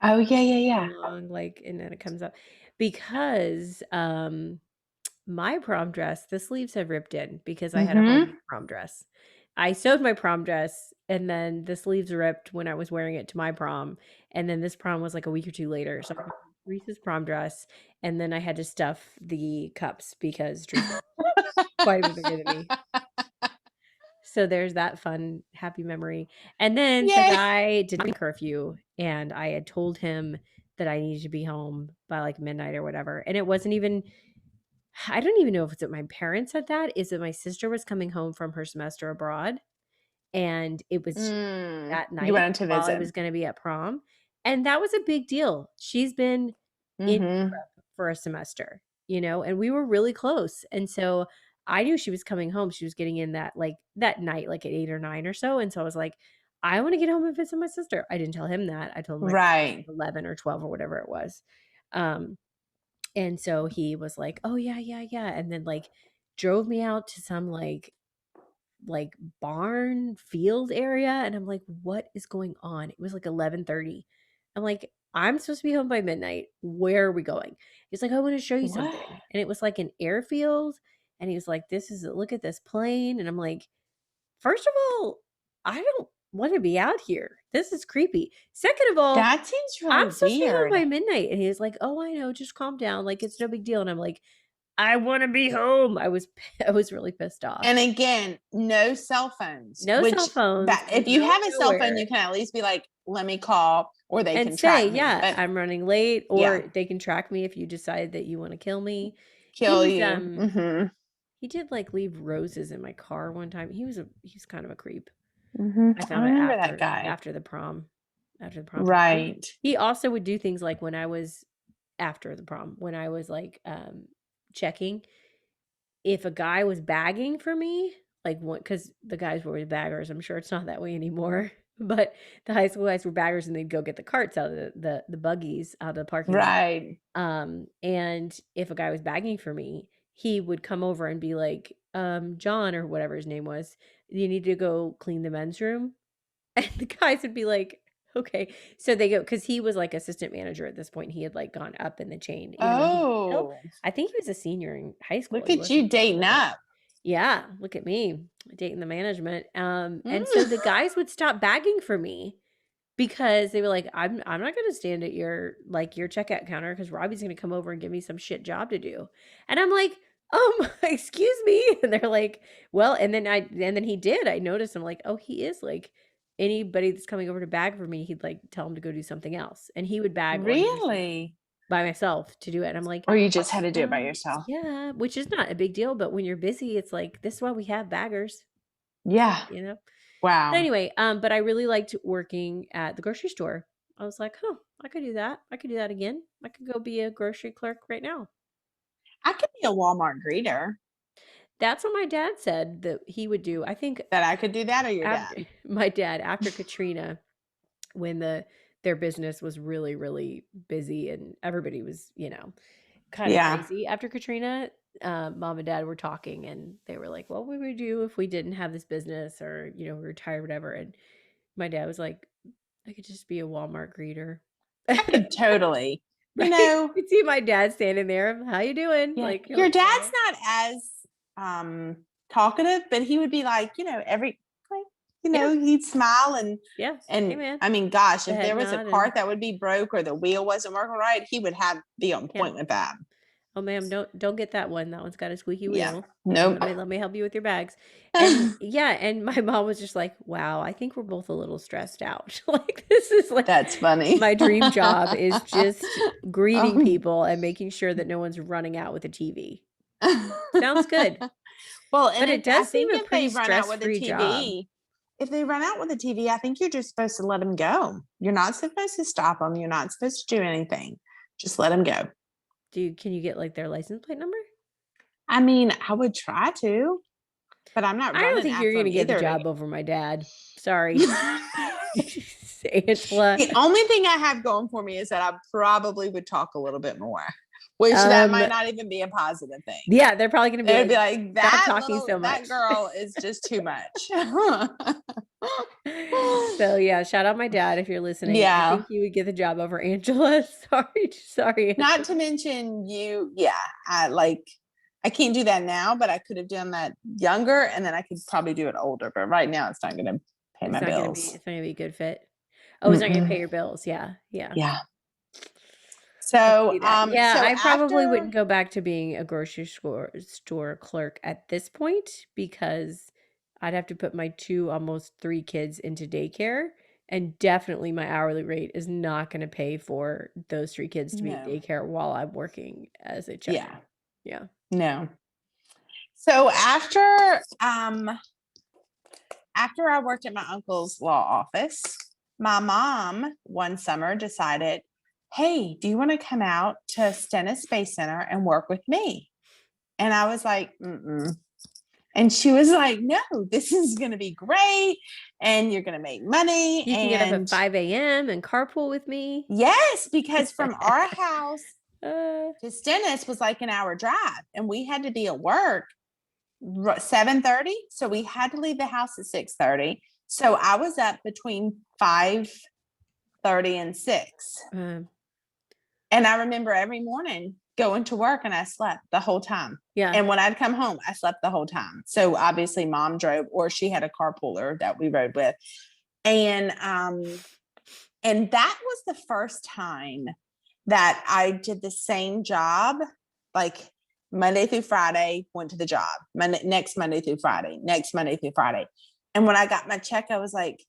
Oh, yeah, yeah, the yeah. long, like, and then it comes up because, my prom dress, the sleeves have ripped in because I had a homemade Mhm. prom dress. I sewed my prom dress, and then the sleeves ripped when I was wearing it to my prom, and then this prom was, like, a week or 2 later, so I had Teresa's prom dress, and then I had to stuff the cups because Teresa was quite a bit bigger than me. So there's that fun, happy memory, and then the Yay. guy did not curfew, and I had told him that I needed to be home by, like, midnight or whatever, and it wasn't even I don't even know if it's that my parents said that, is that my sister was coming home from her semester abroad, and it was that You night wanted to while I visit. was gonna be at prom, and that was a big deal. She's been in Mhm. Europe for a semester, and we were really close, and so I knew she was coming home. She was getting in that night, like, at 8 or 9 or so, and so I was like, "I wanna get home and visit my sister." I didn't tell him that. I told him my sister Right. was 11 or 12 or whatever it was. Um, and so he was like, "Oh, yeah, yeah, yeah," and then, like, drove me out to some, like, barn field area, and I'm like, "What is going on?" It was, like, 11:30. I'm like, "I'm supposed to be home by midnight. Where are we going?" He's like, "I wanna show you What? something," and it was, like, an airfield, and he was like, Look at this plane," and I'm like, "First of all, I don't wanna be out here. This is creepy. Second of all, That seems I'm really supposed to be home weird. by midnight," and he was like, "Oh, I know, just calm down, like, it's no big deal," and I'm like, "I wanna be home." I was really pissed off. And again, no cell phones, No cell which phones. that I'm if you going have a cell phone, nowhere. you can at least be like, "Let me call," or they And can say, track me. "Yeah, But I'm running late," yeah, or they can track me if you decide that you wanna kill me. He kill was, you. Mhm. he did, like, leave roses in my car one time. He was kind of a creep. Mhm. I I found it remember that after guy. after the prom after the prom. Right. He also would do things like when I was after the prom, when I was, like, checking, if a guy was bagging for me, like, because the guys were always baggers, I'm sure it's not that way anymore, but the high school guys were baggers, and they'd go get the carts out of the buggies out of the parking lot. Right. And if a guy was bagging for me, he would come over and be like, "John," or whatever his name was, "You need to go clean the men's room." And the guys would be like, "Okay." So they go because he was, like, assistant manager at this point. He had, like, gone up in the chain even though he was still Oh, I think he was a senior in high school. look He at wasn't you a dating freshman. up. Yeah, look at me dating the management. And so Mm. the guys would stop bagging for me because they were like, I'm not gonna stand at your checkout counter because Robbie's gonna come over and give me some shit job to do." And I'm like, excuse me." And they're like, "Well," and then he did. I noticed, I'm like, "Oh, he is like anybody that's coming over to bag for me, he'd like tell him to go do something else." And he would bag or he'd just Really? by myself to do it. And I'm like, Or you just had to do it by um, yourself? yeah, which is not a big deal, but when you're busy, it's like, this is why we have baggers. Yeah. you know? Wow. Anyway, but I really liked working at the grocery store. I was like, "Huh, I could do that. I could do that again. I could go be a grocery clerk right now." I could be a Walmart greeter. That's what my dad said that he would do. I think That I could do that, or your after dad? my dad, after Katrina, when their business was really, really busy and everybody was, kind of Yeah. crazy after Katrina, mom and dad were talking and they were like, "What would we do if we didn't have this business or, we retired, whatever?" And my dad was like, "I could just be a Walmart greeter." I could totally. You Right? know, You'd see my dad standing there, "How you doing?" yeah, Like, your dad's "Oh." not as talkative, but he would be like, every like, Yeah, he'd smile yeah. Hey, and man. I mean, gosh, The if head there was a nod and cart that would be broke or the wheel wasn't working right, he would have be on yeah. point with that. "Oh, ma'am, don't get that one. That one's got a squeaky Yeah. wheel. Nope. Let me help you with your bags." And yeah, and my mom was just like, "Wow, I think we're both a little stressed out." Like, this is like That's funny. my dream job is just greeting um, people and making sure that no one's running out with a TV. Sounds good, well, but and it I does seem think a if they pretty run out with a stress-free job. TV, if they run out with a TV, I think you're just supposed to let them go. You're not supposed to stop them. You're not supposed to do anything. Just let them go. Can you get, like, their license plate number? I mean, I would try to, but I'm not I don't running think you're after them gonna get the either. job over my dad. Sorry. Angela. The only thing I have going for me is that I probably would talk a little bit more, which that Um, might not even be a positive thing. yeah, they're probably gonna be It'd like, be like "Stop talking so that much." girl is just too much. So, yeah, shout out my dad if you're listening. I Yeah. think he would get the job over Angela. Sorry, Not Angela. to mention you, yeah, I can't do that now, but I could have done that younger and then I could probably do it older. But right now it's not gonna pay my bills. It's not gonna be a good fit. Oh, it's not gonna Mm-mm. pay your bills. Yeah, yeah. Yeah. I can So see that. Yeah, so I probably after wouldn't go back to being a grocery store clerk at this point because I'd have to put my 2, almost 3 kids into daycare, and definitely my hourly rate is not gonna pay for those 3 kids to be in no. daycare while I'm working as a checker. Yeah. Yeah. No. So after I worked at my uncle's law office, my mom one summer decided, "Hey, do you want to come out to Stennis Space Center and work with me?" And I was like, "Mm-mm." And she was like, "No, this is going to be great. And you're going to make money." You can get up at And 5 a.m. and carpool with me. yes, because from our house Uh, to Stennis was like an hour drive. And we had to be at work 7:30. So we had to leave the house at 6:30. So I was up between 5:30 and 6. um, And I remember every morning going to work and I slept the whole time. yeah. And when I'd come home, I slept the whole time. So obviously mom drove or she had a carpooler that we rode with. And that was the first time that I did the same job, like Monday through Friday, went to the job. Next Monday through Friday, next Monday through Friday. And when I got my check, I was like,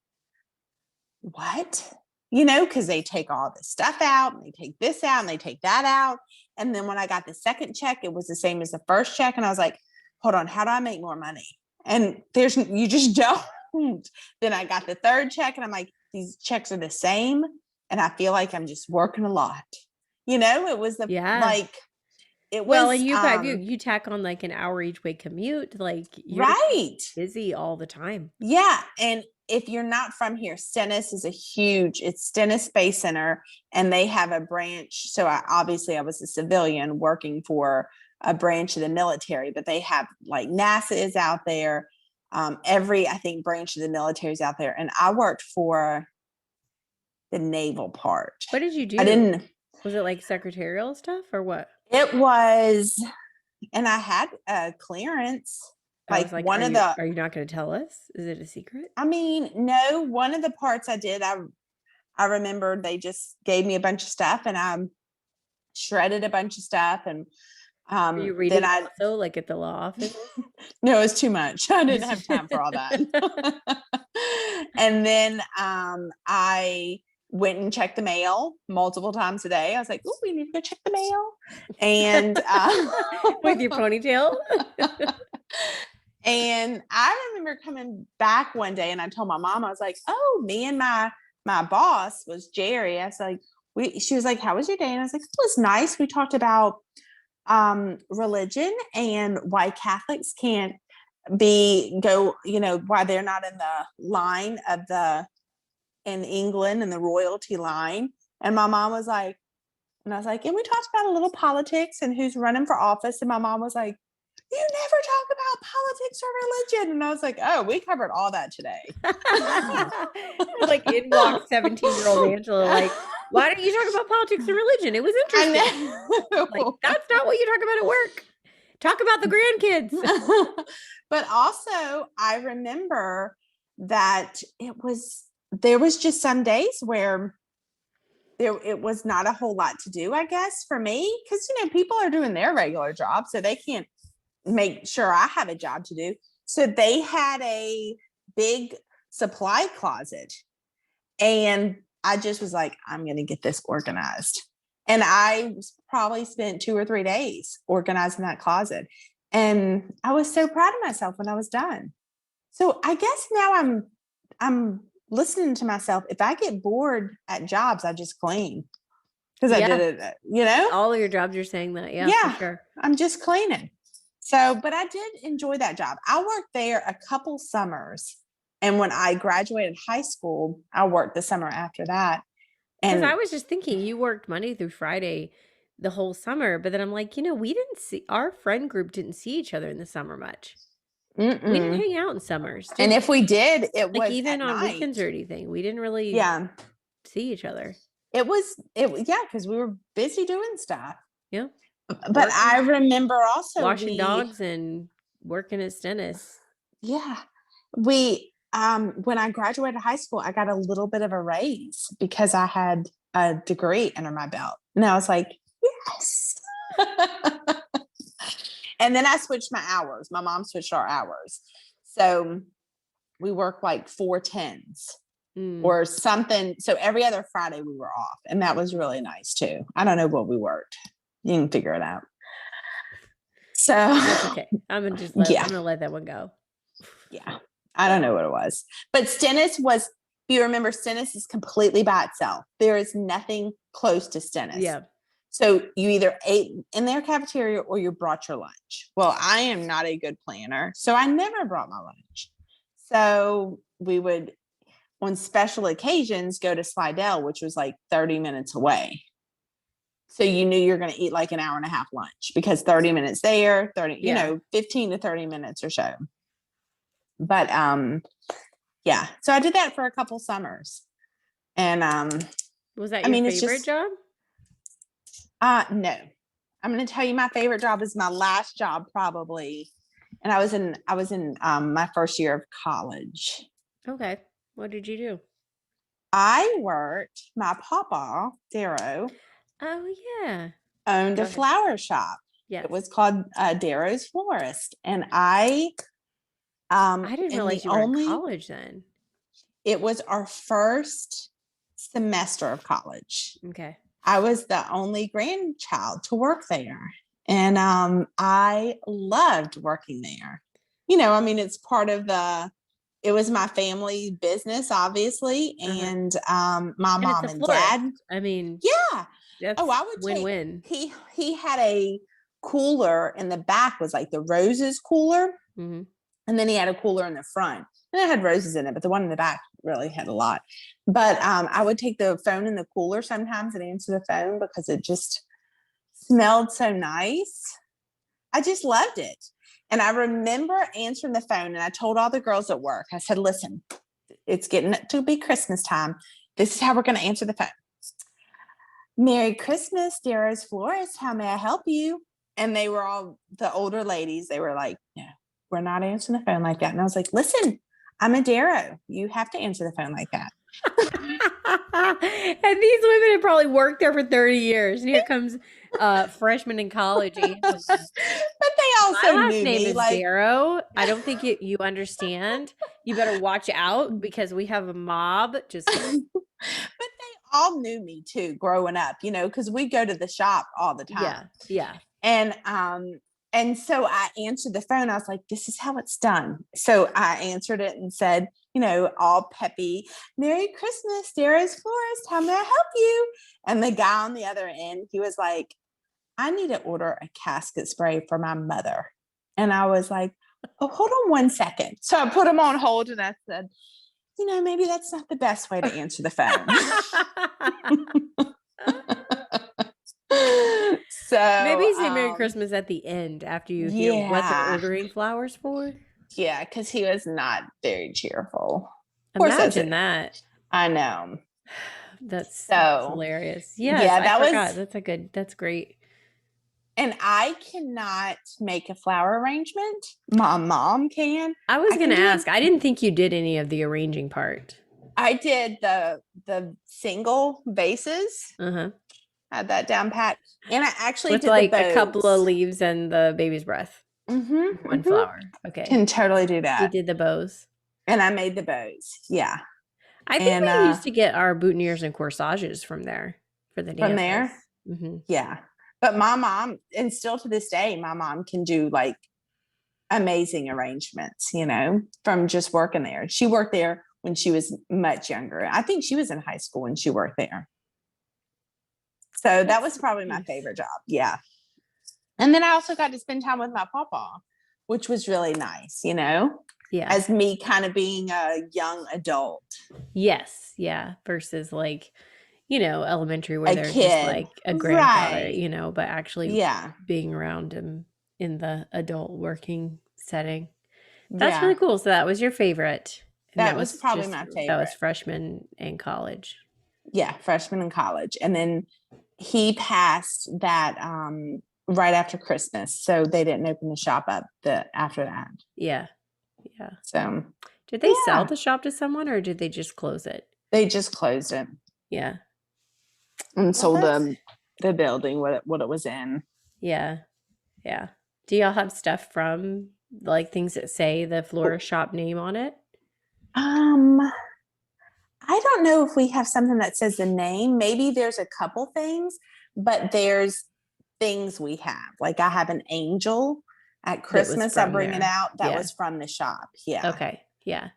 what? Because they take all this stuff out and they take this out and they take that out. And then when I got the second check, it was the same as the first check. And I was like, hold on, how do I make more money? And you just don't. Then I got the third check and I'm like, these checks are the same. And I feel like I'm just working a lot. It was Yeah. it Well, was, and you tack on like an hour each way commute, like you're right. busy all the time. Yeah. And if you're not from here, Stennis is it's Stennis Space Center and they have a branch. So I was a civilian working for a branch of the military, but they have like NASA is out there. Every, I think, branch of the military is out there. And I worked for the naval part. What did you I do? didn't, Was it like secretarial stuff or what? it was, and I had a clearance, I was like like, one of the, are you not going to tell us? Is it a secret? I mean, no, one of the parts I did, I remember they just gave me a bunch of stuff and I shredded a bunch of stuff and Were you then reading I also like at the law office? no, it was too much. I didn't have time for all that. And then I went and checked the mail multiple times a day. I was like, "Oh, we need to go check the mail," and With your ponytail? And I remember coming back one day and I told my mom, I was like, oh, me and my boss was Jerry. I was like, she was like, how was your day? And I was like, it was nice. We talked about religion and why Catholics can't why they're not in the line of the in England in the royalty line. And my mom was like, and I was like, and we talked about a little politics and who's running for office. And my mom was like, you never talk about politics or religion. And I was like, oh, we covered all that today. Like in walks 17-year-old Angela, like, why don't you talk about politics and religion? It was interesting. Like, I that's not what you talk about at work. Talk about the grandkids. know. But also, I remember that there was just some days where it was not a whole lot to do, I guess, for me, because people are doing their regular job, so they can't make sure I have a job to do. So they had a big supply closet, and I just was like, I'm going to get this organized. And I probably spent 2 or 3 days organizing that closet. And I was so proud of myself when I was done. So I guess now I'm listening to myself. If I get bored at jobs, I just clean because I did Yeah. it. All of your jobs are saying that. Yeah, for Yeah, sure. I'm just cleaning. So, but I did enjoy that job. I worked there a couple summers. And when I graduated high school, I worked the summer after that. Because I And was just thinking you worked Monday through Friday the whole summer, but then I'm like, we didn't see our friend group didn't see each other in the summer much. We didn't mm-mm. hang out in summers. And Didn't if we did, it like was even at on night. weekends or anything. We didn't really Yeah. see each other. Yeah, because we were busy doing stuff. Yeah. But I Working, remember also washing dogs and working at Stennis. yeah, when I graduated high school, I got a little bit of a raise because I had a degree under my belt. And I was like, yes. And then I switched my hours. My mom switched our hours. So we worked like 4 10s Mm. or something. So every other Friday we were off. And that was really nice too. I don't know what we worked. You can figure it out. So That's okay. I'm yeah, gonna let that one go. yeah. I don't know what it was. But Stennis was, if you remember, Stennis is completely by itself. There is nothing close to Stennis. Yeah. So you either ate in their cafeteria or you brought your lunch. Well, I am not a good planner, so I never brought my lunch. So we would, on special occasions, go to Slidell, which was like 30 minutes away. So you knew you're going to eat like an hour and a half lunch because 30 minutes there, 30, Yeah. 15 to 30 minutes or so. But yeah, so I did that for a couple summers. And Was that I your mean, it's favorite just job? no. I'm going to tell you my favorite job is my last job probably. And I was in my first year of college. Okay. What did you do? I worked, my papa, Darrow, Oh yeah. owned Go a ahead. flower shop. It Yes. was called Darrow's Florist. And I didn't in the realize you were in only, college then. it was our first semester of college. Okay. I was the only grandchild to work there. And I loved working there. I mean, it's part of it was my family business, obviously. Uh-huh. And my And it's mom a and florist. dad, I mean, yeah. Oh, that's I would take, win-win. he had a cooler in the back, was like the roses cooler. Mhm. And then he had a cooler in the front. And it had roses in it, but the one in the back really had a lot. But I would take the phone in the cooler sometimes and answer the phone because it just smelled so nice. I just loved it. And I remember answering the phone and I told all the girls at work, I said, listen, it's getting to be Christmas time. This is how we're going to answer the phone. Merry Christmas, Darrow's Florist. How may I help you? And they were all the older ladies. They were like, no, we're not answering the phone like that. And I was like, listen, I'm a Darrow. You have to answer the phone like that. And these women have probably worked there for 30 years. And here comes freshman in college, Angela. But they My also last knew name me is like, Darrow. I don't think you understand. You better watch out because we have a mob. Just kidding. but they all knew me too growing up, because we go to the shop all the time. Yeah. Yeah. And And so I answered the phone. I was like, this is how it's done. So I answered it and said, all peppy, Merry Christmas, dearest florist. How may I help you? And the guy on the other end, he was like, I need to order a casket spray for my mother. And I was like, oh, hold on 1 second. So I put him on hold and I said, maybe that's not the best way to answer the phone. Maybe So, say Merry Christmas at the end after you hear what they're yeah, ordering flowers for. yeah, because he was not very cheerful. Of course, Imagine that. I know. That's So, hilarious. Yes, yeah, I that forgot. was, That's great. and I cannot make a flower arrangement. My mom can. I was I gonna can do it. ask. I didn't think you did any of the arranging part. I did the single vases, Uh-huh. had that down pat, and I actually With did the like a couple of bows. leaves and the baby's breath. Mm-hmm, One mm-hmm. flower. Okay. Can totally do You that. did the bows. And I made the bows. Yeah. I think And we used to get our boutonnieres and corsages from there for the from dances. there, Hmm. yeah. But my mom, and still to this day, my mom can do like amazing arrangements, from just working there. She worked there when she was much younger. I think she was in high school when she worked there. So that was That's probably my nice. favorite job. Yeah. And then I also got to spend time with my papa, which was really nice, Yeah. as me kind of being a young adult, Yes. Yeah. Versus like, elementary where a they're just kid. like a grandfather, Right. but actually Yeah. being around him in the adult working setting. That's really Yeah. cool. So that was your favorite. And That was probably my that was favorite. freshman and college. Yeah. Freshman in college. And then he passed that right after Christmas. So they didn't open the shop up after that. Yeah. Yeah. So Did they sell yeah, the shop to someone or did they just close it? they just closed it Yeah. and Well, sold that's the building what it was in. yeah. Yeah. Do y'all have stuff from like things that say the florist shop name on it? Um, I don't know if we have something that says the name. Maybe there's a couple things, but there's things we have. Like I have an angel at That was Christmas. I from bring it there. out. That Yeah. was from the shop. Yeah. Okay. Yeah.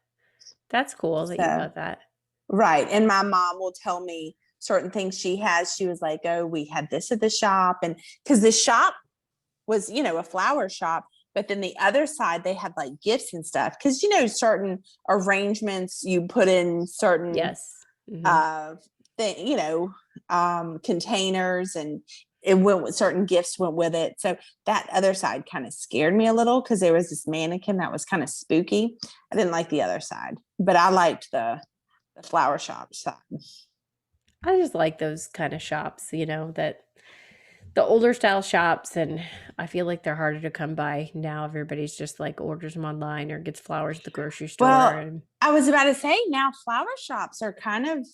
That's cool that you So got that. right. And my mom will tell me certain things she has. She was like, oh, we had this at the shop. And because the shop was, a flower shop. But then the other side, they had like gifts and stuff. Because, certain arrangements, you put in certain Yes. Hmm. uh thing, containers, and it went with certain gifts went with it. So that other side kind of scared me a little because there was this mannequin that was kind of spooky. I didn't like the other side, but I liked the flower shop side. I just like those kind of shops, that the older style shops, and I feel like they're harder to come by now. Everybody's just like orders them online or gets flowers at the grocery store. Well, And I was about to say now flower shops are kind of,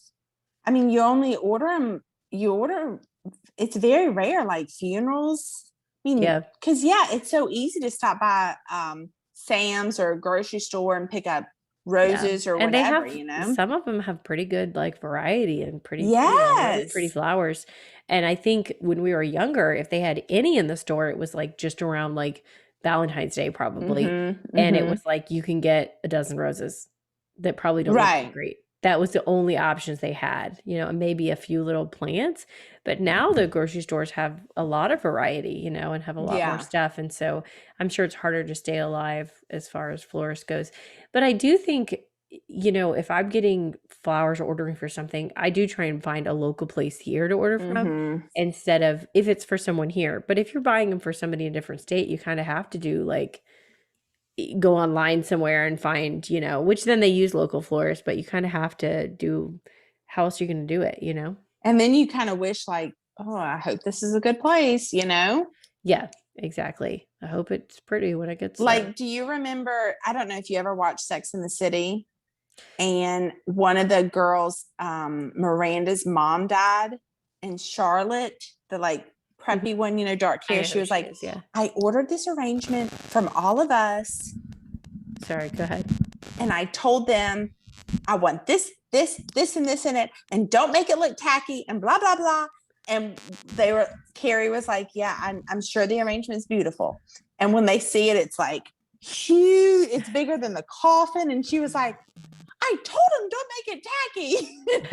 I mean, you only order them, you order, it's very rare, like funerals. I mean, yeah, because yeah, it's so easy to stop by Sam's or a grocery store and pick up yeah. roses or And they whatever, have some of them have pretty good like variety and pretty, really pretty Yes. flowers. And I think when we were younger, if they had any in the store, it was like just around like Valentine's Day probably. Mm-hmm. And it Mm-hmm. was like you can get a dozen roses that probably don't look that Right. great. That was the only options they had, and maybe a few little plants. But now the grocery stores have a lot of variety, and have a lot more Yeah. stuff. And so I'm sure it's harder to stay alive as far as florist goes. But I do think, if I'm getting flowers or ordering for something, I do try and find a local place here to order from Mm-hmm. instead of if it's for someone here. But if you're buying them for somebody in a different state, you kind of have to do like go online somewhere and find, which then they use local florists, but you kind of have to do how else are you going to do it? And then you kind of wish like, oh, I hope this is a good place. Yeah, exactly. I hope it's pretty when it gets there. Like, do you remember? I don't know if you ever watched Sex in the City, and one of the girls, Miranda's mom died, and Charlotte, the like Mhm. preppy one, dark I hair, know she who was she like, is. Yeah. I ordered this arrangement from all of us, Sorry, go ahead. and I told them I want this, and this in it, and don't make it look tacky, and blah blah blah. And Carrie was like, yeah, I'm sure the arrangement is beautiful. And when they see it, it's like huge. It's bigger than the coffin. And she was like, I told him don't make it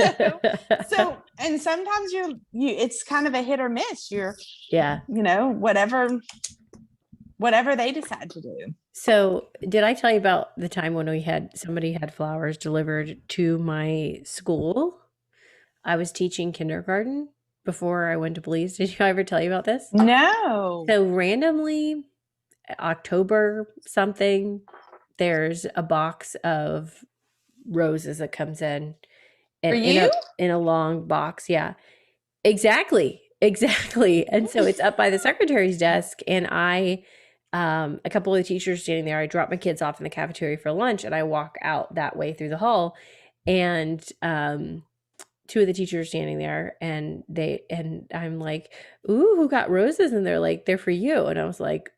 tacky. So, and sometimes it's kind of a hit or miss. Yeah. Whatever they decide to do. So, did I tell you about the time when somebody had flowers delivered to my school? I was teaching kindergarten before I went to police. Did I ever tell you about this? No. So, randomly, October something, there's a box of roses that comes in For and you? in a long box. Yeah. Exactly. Exactly. And so it's up by the secretary's desk and a couple of the teachers standing there, I drop my kids off in the cafeteria for lunch and I walk out that way through the hall and two of the teachers standing there and I'm like, "Ooh, who got roses?" And they're like, "They're for you." And I was like,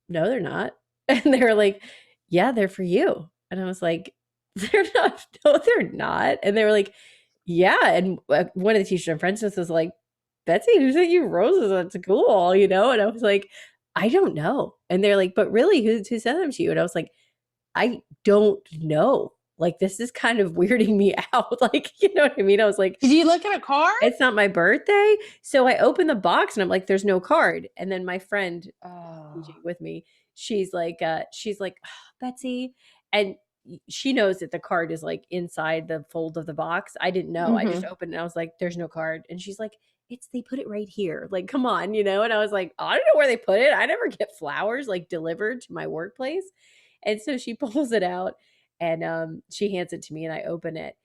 "No, they're not." And they were like, "Yeah, they're for you." And I was like, "They're not. No, they're not." And they were like, "Yeah." And one of the teachers I'm friends with was like, "Betsy, who sent you roses at school?" You know? And I was like, "I don't know." And they're like, "But really, who sent them to you?" And I was like, "I don't know. Like, this is kind of weirding me out." Like, you know what I mean? I was like, Did you look at a card? it's not my birthday. So I open the box and I'm like, there's no card. And then my friend Oh. DJ with me, she's like, "Oh, Betsy," and she knows that the card is like inside the fold of the box. I didn't know. I just Mm-hmm. opened it and I was like, there's no card. And she's like, they put it right here. Like, come on, you know? And I was like, I don't know where they put it. I never get flowers like delivered to my workplace. And so she pulls it out and she hands it to me and I open it.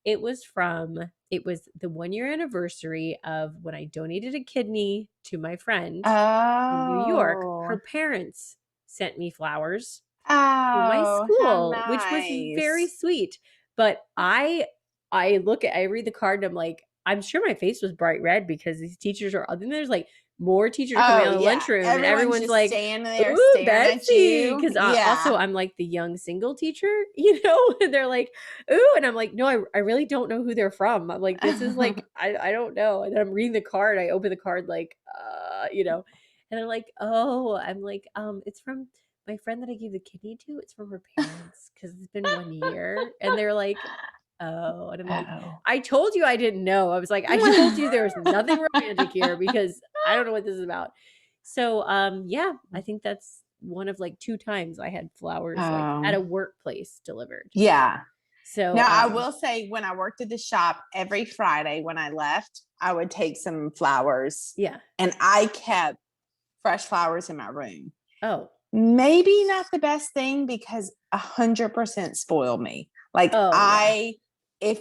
It was the 1 year anniversary of when I donated a kidney to my friend in New York. Oh. Her parents sent me flowers to my Oh, how school, which was very nice. sweet. But I read the card and I'm like, I'm sure my face was bright red because these teachers are then there's like more teachers coming Oh, out of the yeah. lunchroom and Everyone's everyone's just like, standing there "Ooh, staring at Betsy," you. because also Yeah. I'm like the young single teacher, you know. And they're like, "Ooh," and I'm like, "No, I really don't know who they're from." I'm like, "This is like I don't know." And then I'm reading the card. I open the card like, you know, and I'm like, "Oh," I'm like, it's from my friend that I gave the kidney to. It's from her parents because it's been 1 year," and they're like, "Oh," and I'm like, Oh. "I told you I didn't know." I was like, "I told you there was nothing romantic here because I don't know what this is about." So, yeah, I think that's one of like 2 times I had flowers, like, at a Um, workplace delivered. yeah. So, Now, I will say, when I worked at the shop, every Friday when I left, I would take some flowers yeah. and I kept fresh flowers in my room. Oh. Maybe not the best thing because 100% spoil me. Like, Oh, yeah. if,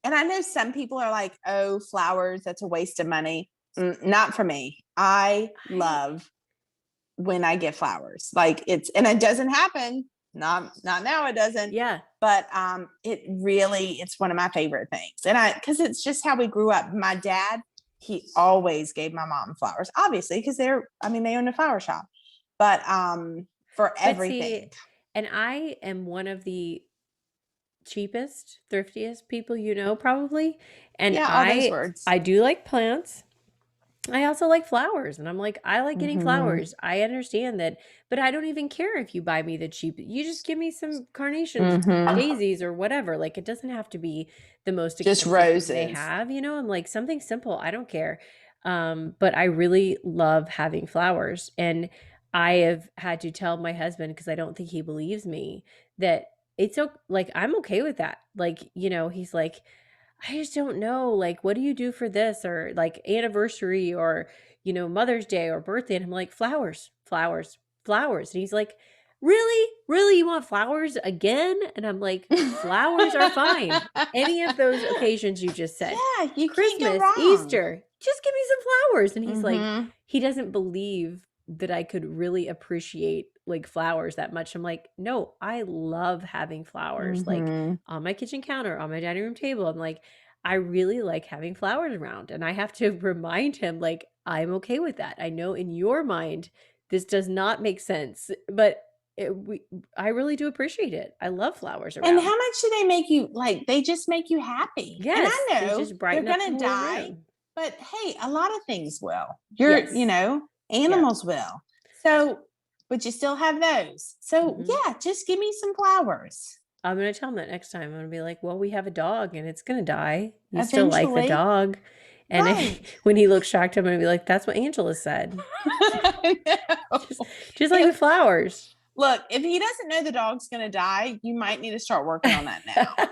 and I know some people are like, oh, flowers, that's a waste of money. Not for me. I I love when I get flowers. Like, and it doesn't happen. Not now, it doesn't. yeah. But it's one of my favorite things. And because it's just how we grew up. My dad, he always gave my mom flowers, obviously, because they own a flower shop. But for But see, everything. and I am one of the cheapest, thriftiest people you know probably, and Yeah, all those words. I do like plants. I also like flowers, and I'm like, I like getting Mm-hmm. flowers. I understand that, but I don't even care if you buy me the cheap. You just give me some carnations, Mm-hmm. daisies, or whatever. Like, it doesn't have to be the most Just expensive thing they roses. have, you know? I'm like, something simple. I don't care. But I really love having flowers, and I have had to tell my husband because I don't think he believes me that like I'm okay with that. Like, you know, he's like, I just don't know. Like, what do you do for this or like anniversary or, Mother's Day or birthday? And I'm like, flowers, flowers, flowers. And he's like, really? Really? You want flowers again? And I'm like, flowers are fine. Any of those occasions you just said, Yeah, you can't go Christmas, wrong. Easter, just give me some flowers. And he's like, Mm-hmm. he doesn't believe that I could really appreciate like flowers that much. I'm like, no, I love having flowers like Mm-hmm. on my kitchen counter, on my dining room table. I'm like, I really like having flowers around. And I have to remind him, like, I'm okay with that. I know in your mind, this does not make sense, but I really do appreciate it. I love flowers And around. how much do they make you like? They just make you happy. And I Yes, they know just they're brighten up the gonna whole die, room. but hey, a lot of things will. Yes. Yeah. Animals will. So but you still have those. So Mhm. yeah, just give me some flowers. I'm gonna tell him that next time. I'm gonna be like, "Well, we have a dog and it's gonna die. You still like the Eventually. dog." And Right. when he looks shocked, I'm gonna be like, "That's what Angela said." I Just know. just like the If flowers. look, if he doesn't know the dog's gonna die, you might need to start working on that now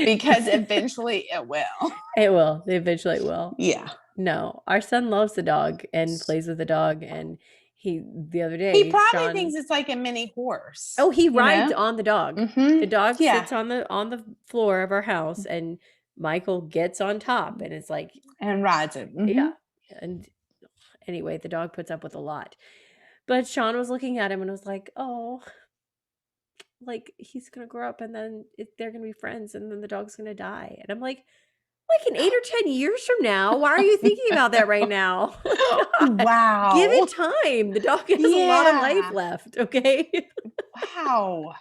because eventually it will. It will. They eventually will. Yeah. No, our son loves the dog and plays with the dog, and the other He day, probably Sean thinks it's like a mini oh, horse, he you rides know? on the dog. Mm-hmm. The dog Yeah. sits on the floor of our house, and Michael gets on top, and it's like, And rides it. yeah. Mm-hmm. And anyway, the dog puts up with a lot. But Sean was looking at him and was like, "Oh, like he's gonna grow up, and then they're gonna be friends, and then the dog's gonna die." And I'm like in 8 or 10 years from now. Why are you thinking about that right now? Like, God, give Wow. it time. The dog has a lot of life Yeah. left. Okay. Wow.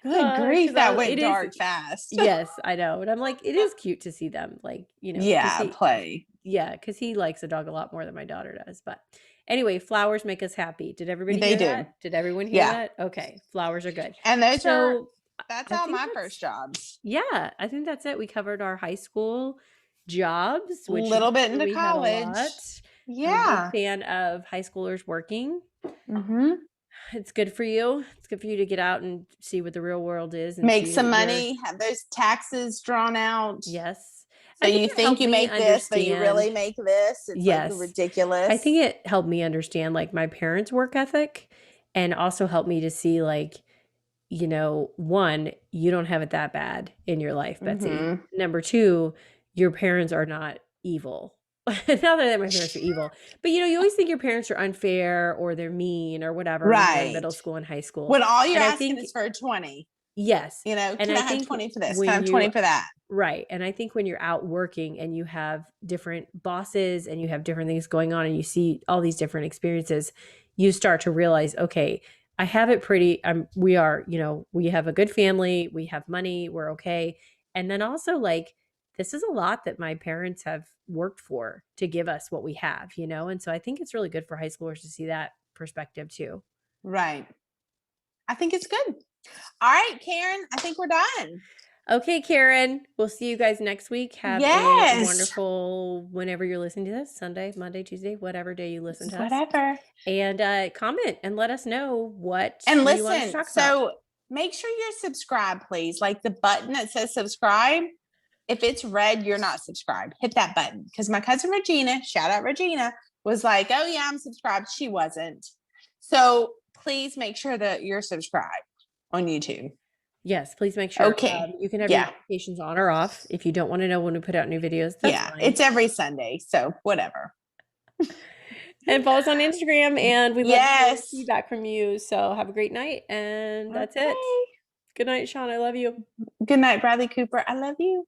Good grief. Because That went it is. dark fast. Yes, I know. And I'm like, it is cute to see them, like, because Yeah. Play. yeah, because he likes the dog a lot more than my daughter does. But anyway, flowers make us happy. Did everybody They hear do. that? Did everyone hear Yeah. that? Okay, flowers are good. And those are, So that's I all think my that's, first jobs. yeah, I think that's it. We covered our high school jobs, which I'm Little bit sure into we had a lot. college. I'm a big Yeah. fan of high schoolers working. Mm-hmm. It's good for you. It's good for you to get out and see what the real world is and Make see some what you're, money, have those taxes drawn out. yes. So I think you it think helped you me make this, but you really understand. make this. It's like Yes. I ridiculous. think it helped me understand like my parents' work ethic and also helped me to see like, one, you don't have it that bad in your life, Betsy. Mm-hmm. Number two, your parents are not evil. Not that my parents are evil, but you always think your parents are unfair or they're mean or whatever when you're in Right. middle school and high school. When all you're And I asking think, is for a 20, yes. And can I I have think 20 for this? Can I when have you 20 for that? right. And I think when you're out working and you have different bosses and you have different things going on and you see all these different experiences, you start to realize, okay, I have it pretty, we are, we have a good family, we have money, we're okay. And then also like, this is a lot that my parents have worked for to give us what we have, And so I think it's really good for high schoolers to see that perspective too. Right. I think it's good. All right, Karen, I think we're done. Okay, Karen. We'll see you guys next week. Have a Yes. wonderful whenever you're listening to this, Sunday, Monday, Tuesday, whatever day you listen to us. Whatever. And comment and let us know what And you want us to listen, talk about. so make sure you're subscribed, please. Like the button that says subscribe, if it's red, you're not subscribed. Hit that button. Because my cousin Regina, shout out Regina, was like, oh, yeah, I'm subscribed. She wasn't. So please make sure that you're subscribed on YouTube. Yes, please make sure. Okay. You can have your Yeah. notifications on or off. If you don't want to know when we put out new videos, that's Yeah. fine. It's every Sunday. So whatever. And follow us on Instagram. And we love to hear Yes. feedback from you. So have a great night. And that's it. Okay. Good night, Sean. I love you. Good night, Bradley Cooper. I love you.